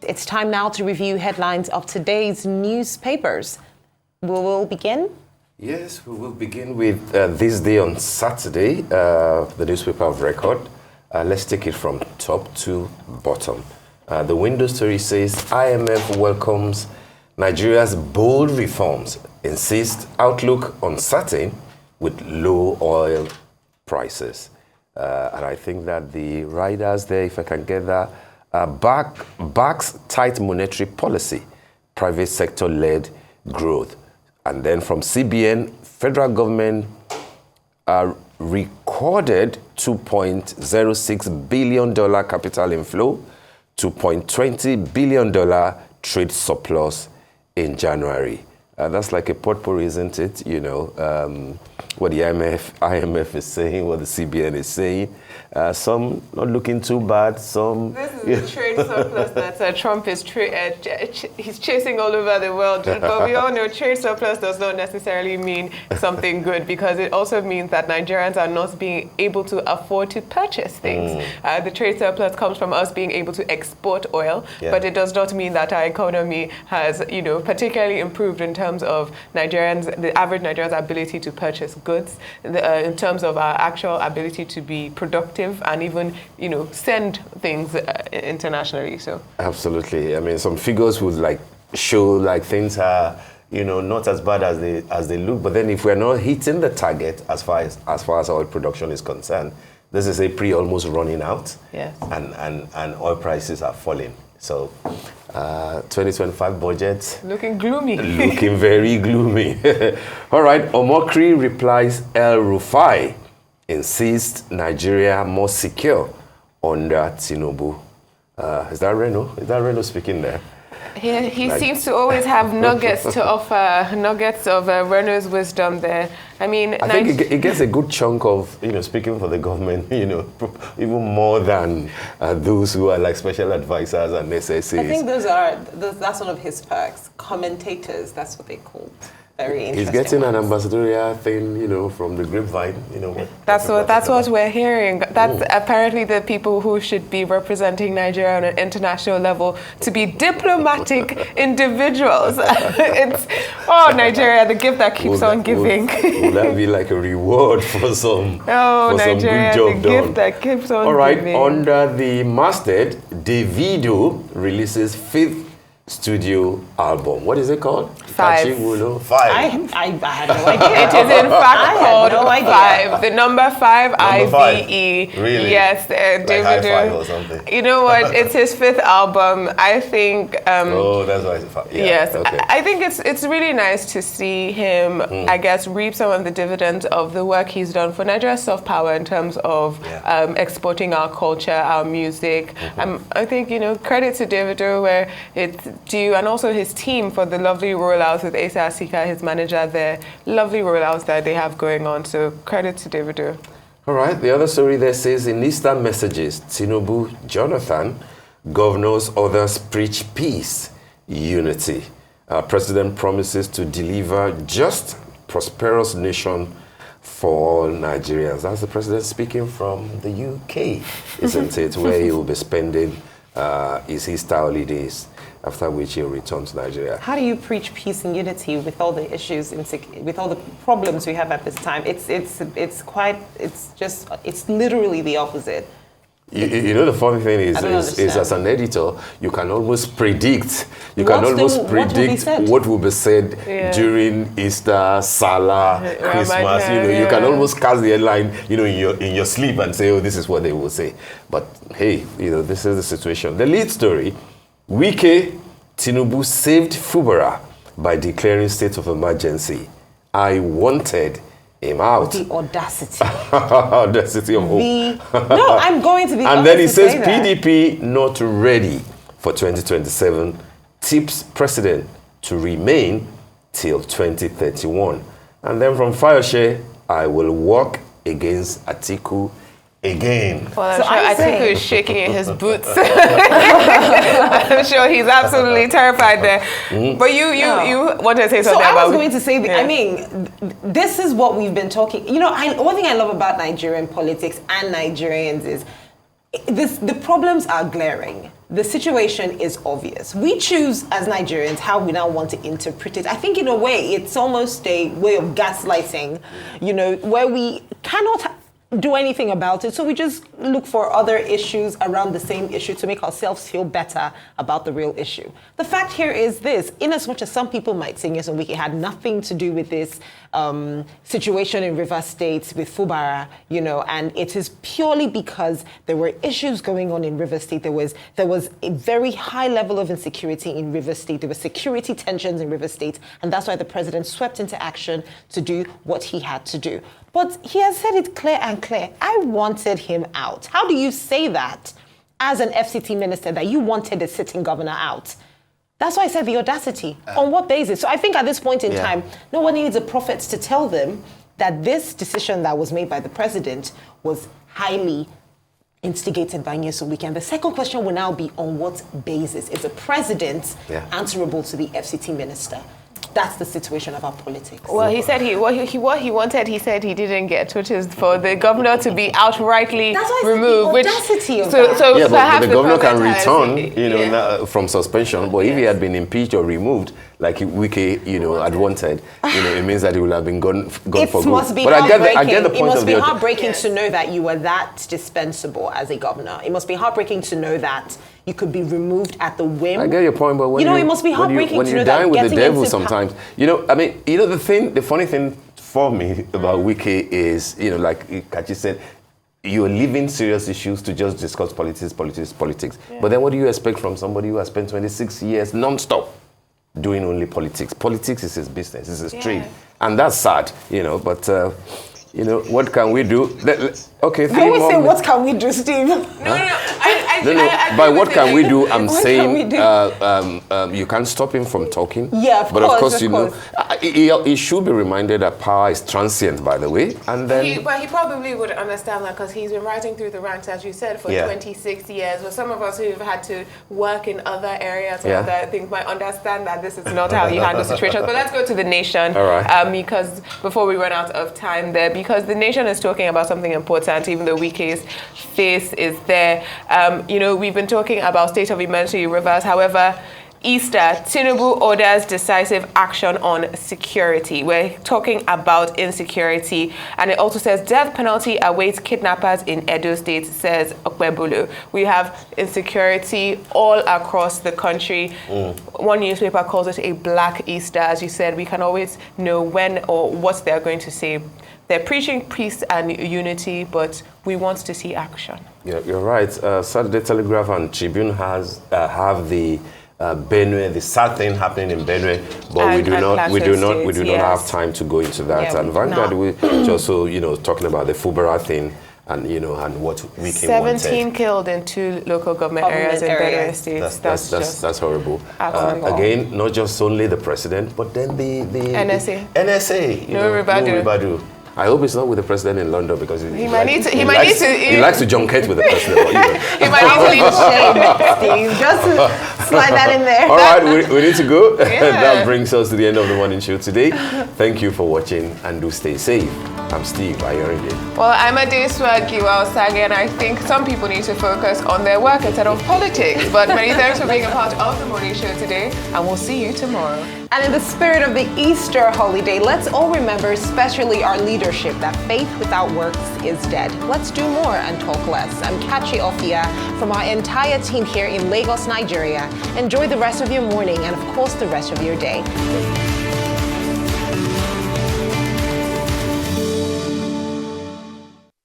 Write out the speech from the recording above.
It's time now to review headlines of today's newspapers. We will begin? Yes, we will begin with this day on Saturday, the newspaper of record. Let's take it from top to bottom. The window story says, IMF welcomes Nigeria's bold reforms, insists outlook uncertain with low oil prices. And I think that the riders there, if I can get that, backs tight monetary policy, private sector-led growth. And then from CBN, federal government recorded $2.06 billion capital inflow, $2.20 billion trade surplus in January. That's like a potpourri, isn't it? You know, what the IMF is saying, what the CBN is saying. Some not looking too bad, some... This is a trade surplus that Trump is he's chasing all over the world. But we all know trade surplus does not necessarily mean something good, because it also means that Nigerians are not being able to afford to purchase things. The trade surplus comes from us being able to export oil, but it does not mean that our economy has, you know, particularly improved in terms of the average Nigerian's ability to purchase goods, in terms of our actual ability to be productive and even, you know, send things internationally. So absolutely, I mean, some figures would show like things are, you know, not as bad as they look. But then if we're not hitting the target as far as oil production is concerned, this is April almost running out. Yes. And oil prices are falling. So 2025 budget looking gloomy. Looking very gloomy. All right, Omokri replies El Rufai insists Nigeria more secure under Tinubu. Is that Reno? Is that Reno speaking there? He seems to always have nuggets to offer, nuggets of Reno's wisdom there. I mean, I think it gets a good chunk of, you know, speaking for the government, you know, even more than those who are like special advisors and SSAs. I think that's one of his perks. Commentators, that's what they call. Very interesting. He's getting an ambassadorial thing, you know, from the grapevine, you know. That's what we're hearing. That's apparently the people who should be representing Nigeria on an international level to be diplomatic individuals. It's Nigeria, the gift that keeps on giving. Will that be like a reward for some? Nigeria, some good job the done? Gift that keeps on All right, giving. under the masthead, Davido releases 5th studio album. What is it called? 5. 5. I had no idea. It is in fact called no 5. The number 5, I-V-E. Really? Yes, Davido. High five or something. You know what? It's his 5th album. I think. That's why it's 5. Yeah, yes, okay. I think it's really nice to see him, I guess, reap some of the dividends of the work he's done for Nigeria's soft power in terms of exporting our culture, our music. I think, you know, credit to Davido where it's due, and also his team for the lovely rollouts with Asa Asika, his manager there. Lovely rollouts that they have going on. So credit to Davido. All right, the other story there says, in Easter messages, Tinubu, Jonathan, governors, others preach peace, unity. President promises to deliver just, prosperous nation for all Nigerians. That's the president speaking from the UK, isn't it? Where he will be spending his Easter holidays, after which he'll return to Nigeria. How do you preach peace and unity with all the issues, with all the problems we have at this time? It's literally the opposite. You know, the funny thing is as an editor, you can almost predict. What will be said during Easter, Salah, Christmas. You know, you can almost cast the headline, you know, in your sleep and say, oh, this is what they will say. But hey, you know, this is the situation. The lead story: Wike, Tinubu saved Fubara by declaring state of emergency. I wanted him out. The audacity. Audacity of hope. No, I'm going to be And then he says PDP not ready for 2027. Tips president to remain till 2031. And then from Fayose, I will work against Atiku again. Well, I'm sure Atiku is shaking in his boots. I'm sure he's absolutely terrified there. But you wanted to say something about... So I was going to say, I mean, this is what we've been talking... You know, one thing I love about Nigerian politics and Nigerians is the problems are glaring. The situation is obvious. We choose as Nigerians how we now want to interpret it. I think in a way it's almost a way of gaslighting, where we cannot do anything about it. So we just look for other issues around the same issue to make ourselves feel better about the real issue. The fact here is this: in as much as some people might say yes, and Wike had nothing to do with this situation in Rivers State with Fubara, and it is purely because there were issues going on in Rivers State. There was a very high level of insecurity in Rivers State. There were security tensions in Rivers State, and that's why the president swept into action to do what he had to do. But he has said it clear and clear. I wanted him out. How do you say that as an FCT minister, that you wanted a sitting governor out? That's why I said the audacity. On what basis? So I think at this point in time, no one needs a prophet to tell them that this decision that was made by the president was highly instigated by Nyesom Wike. And the second question will now be, on what basis is the president answerable to the FCT minister? That's the situation of our politics. Well, he said what he wanted, he said he didn't get, which is for the governor to be outrightly removed. The audacity of that. But the governor can return, from suspension. But if he had been impeached or removed, like Wike, had wanted, it means that he will have been gone for good. But I get the point. It must be heartbreaking to know that you were that dispensable as a governor. It must be heartbreaking to know that you could be removed at the whim. I get your point, but it must be heartbreaking to know that when you dine with the devil sometimes, the funny thing for me about Wike is, like Kachi said, you're leaving serious issues to just discuss politics. Yeah. But then what do you expect from somebody who has spent 26 years non-stop doing only politics? Politics is his business, it's his trade. And that's sad, but... what can we do? Okay, I always say, what can we do, Steve? No. By what can we do, I'm saying you can't stop him from talking. Yeah, of but course. But of course, he should be reminded that power is transient, by the way. And then, but he probably would understand that because he's been rising through the ranks, as you said, for 26 years. But some of us who've had to work in other areas or other things might understand that this is not how you handle situations. But let's go to the nation. All right. Because before we run out of time there, because the nation is talking about something important, even though Wike's face is there. We've been talking about state of emergency in Rivers. However, Easter, Tinubu orders decisive action on security. We're talking about insecurity. And it also says death penalty awaits kidnappers in Edo State, says Okwebulu. We have insecurity all across the country. One newspaper calls it a black Easter. As you said, we can always know when or what they're going to say. They're preaching peace and unity, but we want to see action. Yeah, you're right. Saturday Telegraph and Tribune have the Benue, the sad thing happening in Benue, but we do not have time to go into that. And Vanguard, we also, talking about the Fubara thing, and and what we can 17 killed in 2 local government areas in Benue State. That's horrible. Again, not just only the president, but then the NSA. Ribadu. I hope it's not with the president in London because he likes to junket with the president. He might need to leave shame. Just slide that in there. All right, we need to go. That brings us to the end of the morning show today. Thank you for watching and do stay safe. I'm Steve Ayorinde. Well, I'm Adeswa Giwa-Osage, and I think some people need to focus on their work instead of politics. But many thanks for being a part of the morning show today, and we'll see you tomorrow. And in the spirit of the Easter holiday, let's all remember, especially our leadership, that faith without works is dead. Let's do more and talk less. I'm Kachi Ofia from our entire team here in Lagos, Nigeria. Enjoy the rest of your morning and, of course, the rest of your day.